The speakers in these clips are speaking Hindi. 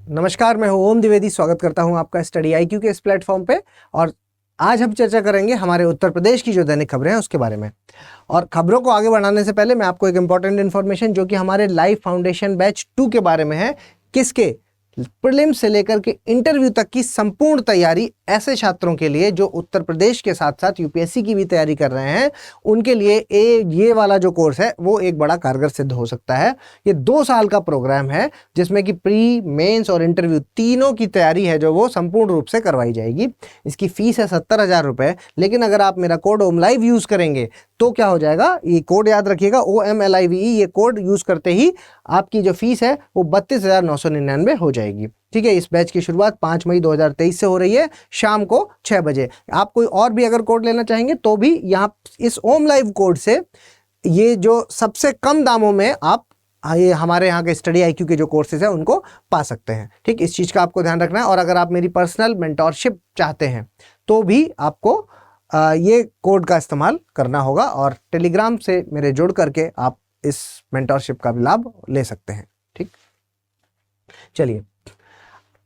नमस्कार, मैं हूं ओम द्विवेदी। स्वागत करता हूं आपका स्टडी IQ के इस प्लेटफॉर्म पे। और आज हम चर्चा करेंगे हमारे उत्तर प्रदेश की जो दैनिक खबरें हैं उसके बारे में। और खबरों को आगे बढ़ाने से पहले मैं आपको एक इंपॉर्टेंट इन्फॉर्मेशन जो कि हमारे लाइफ फाउंडेशन बैच 2 के बारे में है, किसके प्रीलिम्स से लेकर के इंटरव्यू तक की संपूर्ण तैयारी ऐसे छात्रों के लिए जो उत्तर प्रदेश के साथ साथ यूपीएससी की भी तैयारी कर रहे हैं, उनके लिए ये वाला जो कोर्स है वो एक बड़ा कारगर सिद्ध हो सकता है। ये 2 साल का प्रोग्राम है जिसमें कि प्री, मेंस और इंटरव्यू तीनों की तैयारी है जो वो संपूर्ण रूप से करवाई जाएगी। इसकी फीस है 70,000 रुपये, लेकिन अगर आप मेरा कोड OMLIVE यूज़ करेंगे तो क्या हो जाएगा, ये कोड याद रखिएगा OMLIVE, ये कोड यूज़ करते ही आपकी जो फीस है वो 32,999 हो जाएगी। ठीक है, इस बैच की शुरुआत 5 मई 2023 से हो रही है, शाम को 6 बजे। आप कोई और भी अगर कोड लेना चाहेंगे तो भी यहाँ इस OMLIVE कोड से ये जो सबसे कम दामों में आप ये हमारे यहाँ के स्टडी IQ के जो कोर्सेज हैं उनको पा सकते हैं। ठीक, इस चीज़ का आपको ध्यान रखना है। और अगर आप मेरी पर्सनल मेंटोरशिप चाहते हैं तो भी आपको ये कोड का इस्तेमाल करना होगा और टेलीग्राम से मेरे जुड़ करके आप इस मेंटोरशिप का भी लाभ ले सकते हैं। ठीक, चलिए,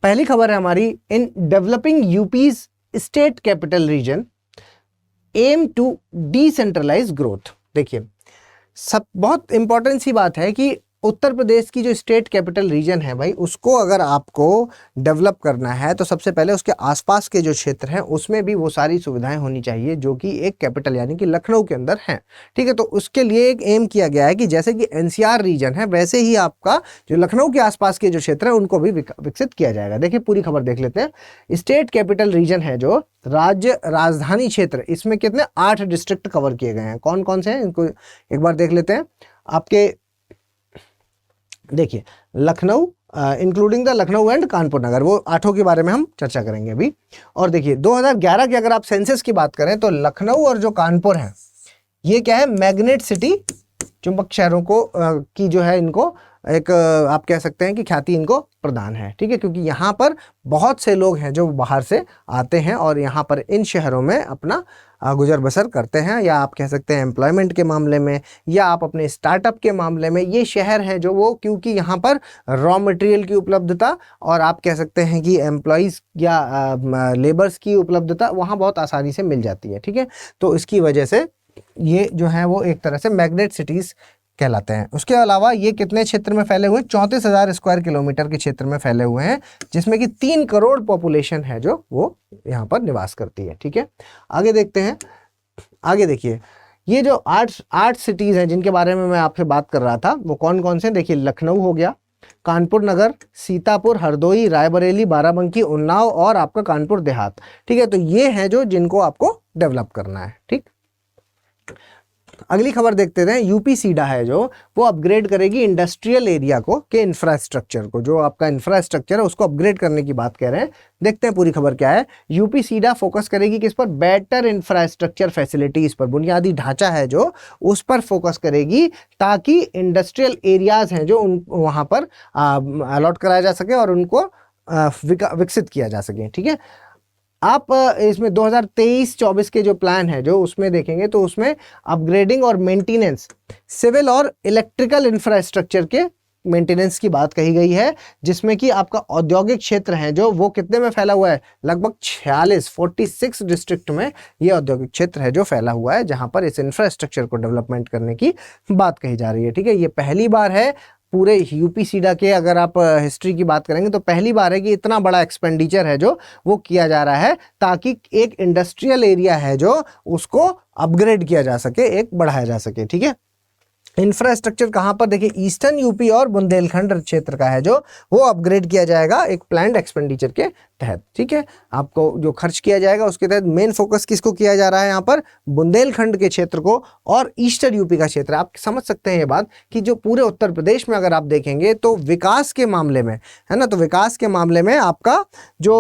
पहली खबर है हमारी, in developing UP's state capital region aim to decentralise growth. देखिए, सब बहुत इंपॉर्टेंट सी बात है कि उत्तर प्रदेश की जो स्टेट कैपिटल रीजन है भाई, उसको अगर आपको डेवलप करना है तो सबसे पहले उसके आसपास के जो क्षेत्र हैं उसमें भी वो सारी सुविधाएं होनी चाहिए जो कि एक कैपिटल यानी कि लखनऊ के अंदर हैं। ठीक है, तो उसके लिए एक एम किया गया है कि जैसे कि NCR रीजन है वैसे ही आपका जो लखनऊ के आसपास के जो क्षेत्र है उनको भी विकसित किया जाएगा। देखिए, पूरी खबर देख लेते हैं। स्टेट कैपिटल रीजन है जो राज्य राजधानी क्षेत्र, इसमें कितने 8 डिस्ट्रिक्ट कवर किए गए हैं। कौन कौन से हैं इनको एक बार देख लेते हैं। आपके देखिए, Lucknow including the Lucknow and Kanpur Nagar, वो 8 के बारे में हम चर्चा करेंगे अभी। और देखिए, 2011 की अगर आप सेंसस की बात करें तो लखनऊ और जो कानपुर है ये क्या है, मैग्नेट सिटी, चुंबक शहरों को की जो है इनको एक आप कह सकते हैं कि ख्याति इनको प्रदान है। ठीक है, क्योंकि यहाँ पर बहुत से लोग हैं जो बाहर से आते हैं और यहाँ पर इन शहरों में अपना गुजर बसर करते हैं, या आप कह सकते हैं एम्प्लॉयमेंट के मामले में या आप अपने स्टार्टअप के मामले में। ये शहर है जो वो, क्योंकि यहाँ पर रॉ मटेरियल की उपलब्धता और आप कह सकते हैं कि एम्प्लॉयज़ या लेबर्स की उपलब्धता वहाँ बहुत आसानी से मिल जाती है। ठीक है, तो इसकी वजह से ये जो है वो एक तरह से मैग्नेट सिटीज़ कहलाते हैं। उसके अलावा ये कितने क्षेत्र में फैले हुए, 34,000 स्क्वायर किलोमीटर के क्षेत्र में फैले हुए हैं, जिसमें कि 3 करोड़ पॉपुलेशन है जो वो यहाँ पर निवास करती है। ठीक है, आगे देखते हैं। आगे देखिए, ये जो आठ सिटीज़ हैं जिनके बारे में मैं आपसे बात कर रहा था वो कौन कौन से। देखिए, लखनऊ हो गया, कानपुर नगर, सीतापुर, हरदोई, रायबरेली, बाराबंकी, उन्नाव और आपका कानपुर देहात। ठीक है, तो ये हैं जो जिनको आपको डेवलप करना है। ठीक, अगली खबर देखते हैं। यूपी सीडा है जो वो अपग्रेड करेगी इंडस्ट्रियल एरिया को के इंफ्रास्ट्रक्चर को, जो आपका इंफ्रास्ट्रक्चर है उसको अपग्रेड करने की बात कह रहे हैं। देखते हैं पूरी खबर क्या है। यूपी सीडा फोकस करेगी किस पर, बेटर इंफ्रास्ट्रक्चर फैसिलिटीज पर, बुनियादी ढांचा है जो उस पर फोकस करेगी ताकि इंडस्ट्रियल एरियाज हैं जो उन वहाँ पर अलॉट कराया जा सके और उनको विकसित किया जा सके। ठीक है, आप इसमें 2023-24 के जो प्लान है जो उसमें देखेंगे तो उसमें अपग्रेडिंग और मेंटेनेंस, सिविल और इलेक्ट्रिकल इंफ्रास्ट्रक्चर के मेंटेनेंस की बात कही गई है, जिसमें कि आपका औद्योगिक क्षेत्र है जो वो कितने में फैला हुआ है, लगभग 46 डिस्ट्रिक्ट में ये औद्योगिक क्षेत्र है जो फैला हुआ है, जहां पर इस इंफ्रास्ट्रक्चर को डेवलपमेंट करने की बात कही जा रही है। ठीक है, ये पहली बार है पूरे यूपी सीडा के, अगर आप हिस्ट्री की बात करेंगे तो पहली बार है कि इतना बड़ा एक्सपेंडिचर है जो वो किया जा रहा है ताकि एक इंडस्ट्रियल एरिया है जो उसको अपग्रेड किया जा सके, एक बढ़ाया जा सके। ठीक है, इंफ्रास्ट्रक्चर कहाँ पर, देखिए ईस्टर्न यूपी और बुंदेलखंड क्षेत्र का है जो वो अपग्रेड किया जाएगा एक प्लान्ड एक्सपेंडिचर के तहत। ठीक है, आपको जो खर्च किया जाएगा उसके तहत मेन फोकस किसको किया जा रहा है, यहाँ पर बुंदेलखंड के क्षेत्र को और ईस्टर्न यूपी का क्षेत्र। आप समझ सकते हैं ये बात कि जो पूरे उत्तर प्रदेश में अगर आप देखेंगे तो विकास के मामले में है ना, तो विकास के मामले में आपका जो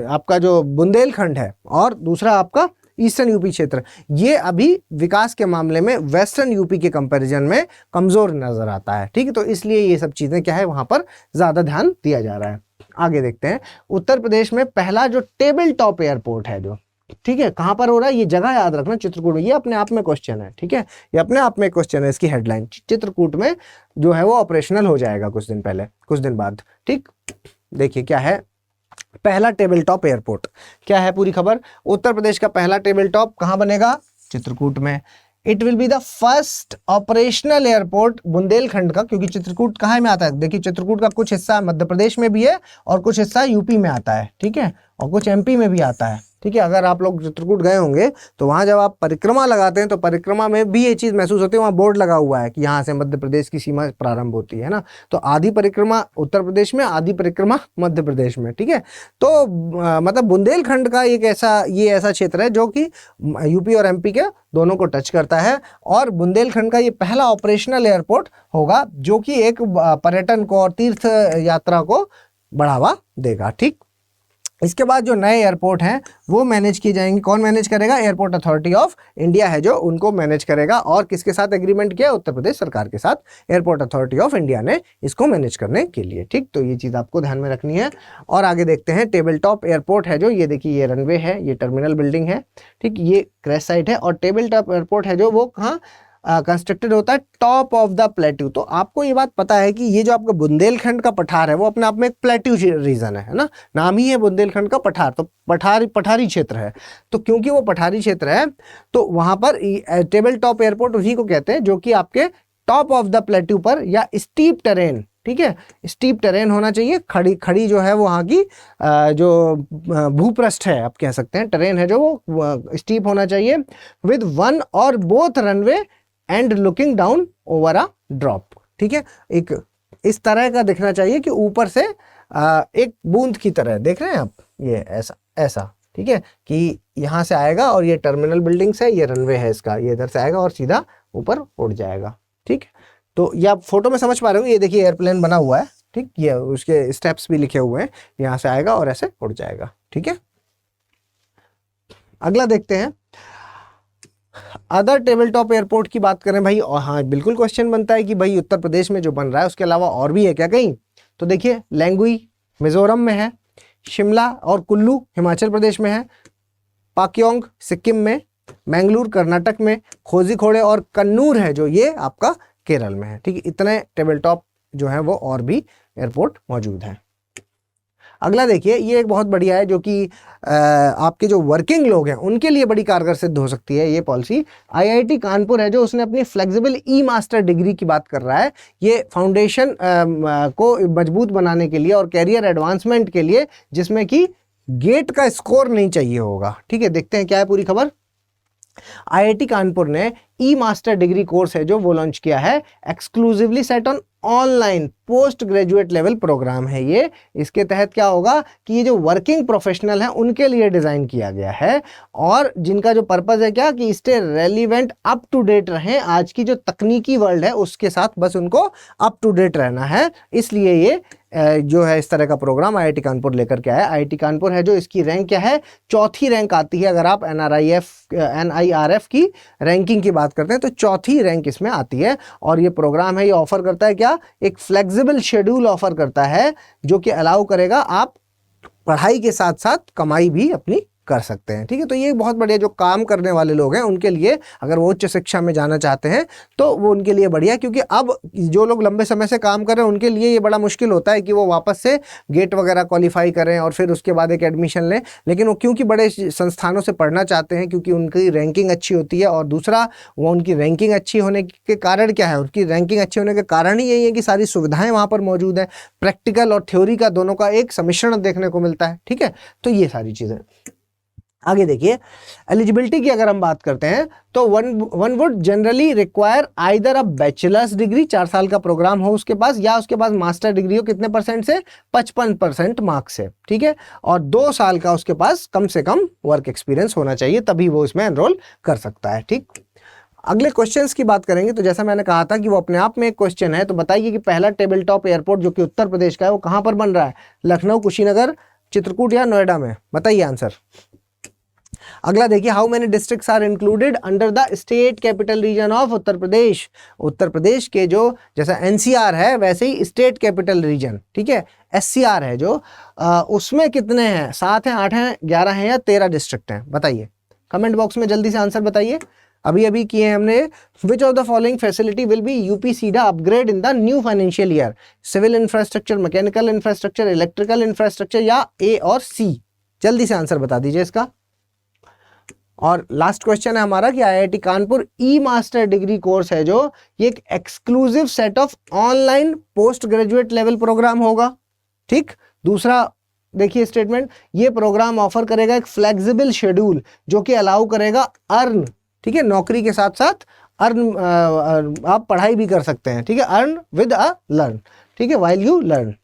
आपका जो बुंदेलखंड है और दूसरा आपका ईस्टर्न यूपी क्षेत्र, ये अभी विकास के मामले में वेस्टर्न यूपी के कंपैरिजन में कमजोर नजर आता है। ठीक है, तो इसलिए ये सब चीजें क्या है वहां पर ज्यादा ध्यान दिया जा रहा है। आगे देखते हैं। उत्तर प्रदेश में पहला जो टेबल टॉप एयरपोर्ट है जो ठीक है, कहाँ पर हो रहा है, ये जगह याद रखना, चित्रकूट में। ये अपने आप में क्वेश्चन है, ठीक है, ये अपने आप में क्वेश्चन है, इसकी हेडलाइन चित्रकूट में जो है वो ऑपरेशनल हो जाएगा कुछ दिन पहले, कुछ दिन बाद। ठीक, देखिए क्या है, पहला टेबल टॉप एयरपोर्ट, क्या है पूरी खबर, उत्तर प्रदेश का पहला टेबल टॉप कहाँ बनेगा, चित्रकूट में। It will be the first operational airport Bundelkhand का, क्योंकि चित्रकूट कहाँ में आता है, देखिए चित्रकूट का कुछ हिस्सा मध्य प्रदेश में भी है और कुछ हिस्सा यूपी में आता है, ठीक है, और कुछ एमपी में भी आता है, ठीक है। अगर आप लोग चित्रकूट गए होंगे तो वहाँ जब आप परिक्रमा लगाते हैं तो परिक्रमा में भी ये चीज़ महसूस होती है, वहाँ बोर्ड लगा हुआ है कि यहाँ से मध्य प्रदेश की सीमा प्रारंभ होती है ना। तो आधी परिक्रमा उत्तर प्रदेश में, आधी परिक्रमा मध्य प्रदेश में, ठीक है। तो मतलब बुंदेलखंड का एक ऐसा क्षेत्र है जो कि यूपी और एमपी के दोनों को टच करता है, और बुंदेलखंड का ये पहला ऑपरेशनल एयरपोर्ट होगा जो कि एक पर्यटन को और तीर्थ यात्रा को बढ़ावा देगा। ठीक, इसके बाद जो नए एयरपोर्ट हैं वो मैनेज किए जाएंगे, कौन मैनेज करेगा, एयरपोर्ट अथॉरिटी ऑफ इंडिया है जो उनको मैनेज करेगा, और किसके साथ एग्रीमेंट किया, उत्तर प्रदेश सरकार के साथ एयरपोर्ट अथॉरिटी ऑफ इंडिया ने इसको मैनेज करने के लिए। ठीक, तो ये चीज़ आपको ध्यान में रखनी है। और आगे देखते हैं, टेबल टॉप एयरपोर्ट है जो, ये देखिए ये रनवे है, ये टर्मिनल बिल्डिंग है, ठीक, ये क्रैश साइट है, और टेबल टॉप एयरपोर्ट है जो वो कहाँ कंस्ट्रक्टेड होता है, टॉप ऑफ द प्लेट्यू। तो आपको ये बात पता है कि ये जो आपका बुंदेलखंड का पठार है वो अपने आप में एक प्लेट्यू रीजन है ना, नाम ही है बुंदेलखंड का पठार, तो पठारी क्षेत्र है। तो क्योंकि वो पठारी क्षेत्र है तो वहां पर टेबल टॉप एयरपोर्ट उसी को कहते हैं जो कि आपके टॉप ऑफ द प्लेट्यू पर, या स्टीप टेरेन, ठीक है, स्टीप टेरेन होना चाहिए, खड़ी जो है वो वहाँ की जो भूपृष्ठ है आप कह सकते हैं, टेरेन है जो वो स्टीप होना चाहिए, विद वन और both runway and looking down over a drop. ठीक है, एक इस तरह का दिखना चाहिए कि ऊपर से एक बूंद की तरह, देख रहे हैं आप, ये ऐसा, ठीक है, कि यहाँ से आएगा और ये टर्मिनल बिल्डिंग्स है, ये रनवे है इसका, ये इधर से आएगा और सीधा ऊपर उड़ जाएगा। ठीक, तो ये आप फोटो में समझ पा रहे हो, ये देखिए एयरप्लेन बना हुआ है, ठीक, ये उसके स्टेप्स भी लिखे हुए हैं, यहाँ से आएगा और ऐसे उड़ जाएगा। ठीक है, अगला देखते हैं, अदर टेबल टॉप एयरपोर्ट की बात करें भाई, और हाँ बिल्कुल क्वेश्चन बनता है कि भाई उत्तर प्रदेश में जो बन रहा है उसके अलावा और भी है क्या कहीं, तो देखिए लैंगुई मिजोरम में है, शिमला और कुल्लू हिमाचल प्रदेश में है, पाक्योंग सिक्किम में, मैंगलोर कर्नाटक में, कोझिकोड और कन्नूर है जो ये आपका केरल में है। ठीक है, इतने टेबल टॉप जो है वो और भी एयरपोर्ट मौजूद हैं। अगला देखिए, ये एक बहुत बढ़िया है जो कि आपके जो वर्किंग लोग हैं उनके लिए बड़ी कारगर सिद्ध हो सकती है ये पॉलिसी। आईआईटी कानपुर है जो उसने अपनी फ्लेक्सिबल ई मास्टर डिग्री की बात कर रहा है, ये फाउंडेशन को मजबूत बनाने के लिए और कैरियर एडवांसमेंट के लिए, जिसमें कि गेट का स्कोर नहीं चाहिए होगा। ठीक है, देखते हैं क्या है पूरी खबर। आईआईटी कानपुर ने ई मास्टर डिग्री कोर्स है जो वो लॉन्च किया है, exclusively set on online post graduate level programme है ये। इसके तहत क्या होगा कि ये जो वर्किंग प्रोफेशनल हैं उनके लिए डिज़ाइन किया गया है, और जिनका जो पर्पज़ है क्या कि stay relevant, up to date रहें, आज की जो तकनीकी वर्ल्ड है उसके साथ बस उनको अप टू डेट रहना है। इसलिए ये जो है इस तरह का प्रोग्राम आईआईटी कानपुर लेकर के आया। आईआईटी कानपुर है जो, इसकी रैंक क्या है, चौथी रैंक आती है। अगर आप NIRF की रैंकिंग की बात करते हैं तो चौथी रैंक इसमें आती है। और ये प्रोग्राम है, ये ऑफर करता है क्या, एक फ्लेक्सिबल शेड्यूल ऑफर करता है जो कि अलाउ करेगा आप पढ़ाई के साथ साथ कमाई भी अपनी कर सकते हैं। ठीक है, तो ये बहुत बढ़िया, जो काम करने वाले लोग हैं उनके लिए, अगर वो उच्च शिक्षा में जाना चाहते हैं तो वो उनके लिए बढ़िया, क्योंकि अब जो लोग लंबे समय से काम कर रहे हैं उनके लिए ये बड़ा मुश्किल होता है कि वो वापस से गेट वगैरह क्वालिफाई करें और फिर उसके बाद एक एडमिशन लें। लेकिन वो क्योंकि बड़े संस्थानों से पढ़ना चाहते हैं, क्योंकि उनकी रैंकिंग अच्छी होती है, और दूसरा वो उनकी रैंकिंग अच्छी होने के कारण क्या है, उनकी रैंकिंग अच्छी होने के कारण ही यही है कि सारी सुविधाएँ वहाँ पर मौजूद हैं, प्रैक्टिकल और थ्योरी का दोनों का एक सम्मिश्रण देखने को मिलता है। ठीक है, तो ये सारी चीज़ें। आगे देखिए, एलिजिबिलिटी की अगर हम बात करते हैं तो one would generally require either a bachelors degree, 4 साल का प्रोग्राम हो उसके पास, या उसके पास मास्टर डिग्री हो, कितने परसेंट से, 55% मार्क्स से। ठीक है, और 2 साल का उसके पास कम से कम वर्क एक्सपीरियंस होना चाहिए, तभी वो इसमें एनरोल कर सकता है। ठीक, अगले क्वेश्चंस की बात करेंगे तो जैसा मैंने कहा था कि वो अपने आप में एक क्वेश्चन है, तो बताइए कि पहला टेबल टॉप एयरपोर्ट जो कि उत्तर प्रदेश का है वो कहाँ पर बन रहा है, लखनऊ, कुशीनगर, चित्रकूट या नोएडा में, बताइए आंसर। अगला देखिए, how many districts are included under the state capital region of Uttar Pradesh. Uttar Pradesh के जो जैसा एनसीआर है वैसे ही स्टेट कैपिटल रीजन, ठीक है, एससीआर है जो उसमें कितने हैं, 7 हैं, 8 हैं, 11 हैं या 13 डिस्ट्रिक्ट हैं, बताइए कमेंट बॉक्स में जल्दी से आंसर बताइए। अभी अभी किए हैं हमने। Which of the following facility will be UPSIDA upgrade in the new financial year, civil infrastructure, mechanical infrastructure, electrical infrastructure या ए और सी, जल्दी से आंसर बता दीजिए इसका। और लास्ट क्वेश्चन है हमारा कि IIT Kanpur e master degree course है जो, ये एक exclusive set of online post graduate level programme होगा, ठीक। दूसरा देखिए स्टेटमेंट, ये प्रोग्राम ऑफर करेगा एक फ्लेक्सिबल शेड्यूल जो कि अलाउ करेगा अर्न, ठीक है, नौकरी के साथ साथ अर्न, आप पढ़ाई भी कर सकते हैं, ठीक है, अर्न विद अ लर्न, ठीक है, while you learn.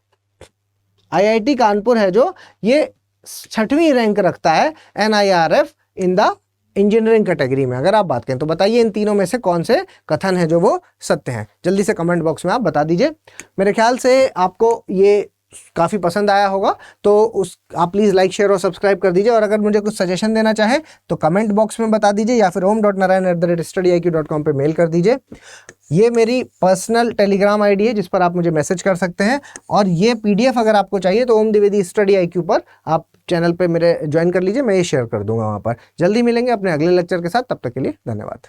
IIT Kanpur है जो, ये 6वीं रैंक रखता है NIRF in the engineering category में। अगर आप बात करें तो बताइए इन तीनों में से कौन से कथन है जो वो सत्य हैं, जल्दी से कमेंट बॉक्स में आप बता दीजिए। मेरे ख्याल से आपको ये काफ़ी पसंद आया होगा, तो आप प्लीज़ लाइक शेयर और सब्सक्राइब कर दीजिए। और अगर मुझे कुछ सजेशन देना चाहे तो कमेंट बॉक्स में बता dीजिए या फिर om.narayan@studiiq.com पे मेल कर दीजिए। ये मेरी पर्सनल टेलीग्राम आईडी है जिस पर आप मुझे मैसेज कर सकते हैं। और ये पीडीएफ अगर आपको चाहिए तो ओम द्विवेदी स्टडी IQ पर आप चैनल पे मेरे ज्वाइन कर लीजिए, मैं ये शेयर कर दूंगा वहाँ पर। जल्दी मिलेंगे अपने अगले लेक्चर के साथ, तब तक के लिए धन्यवाद।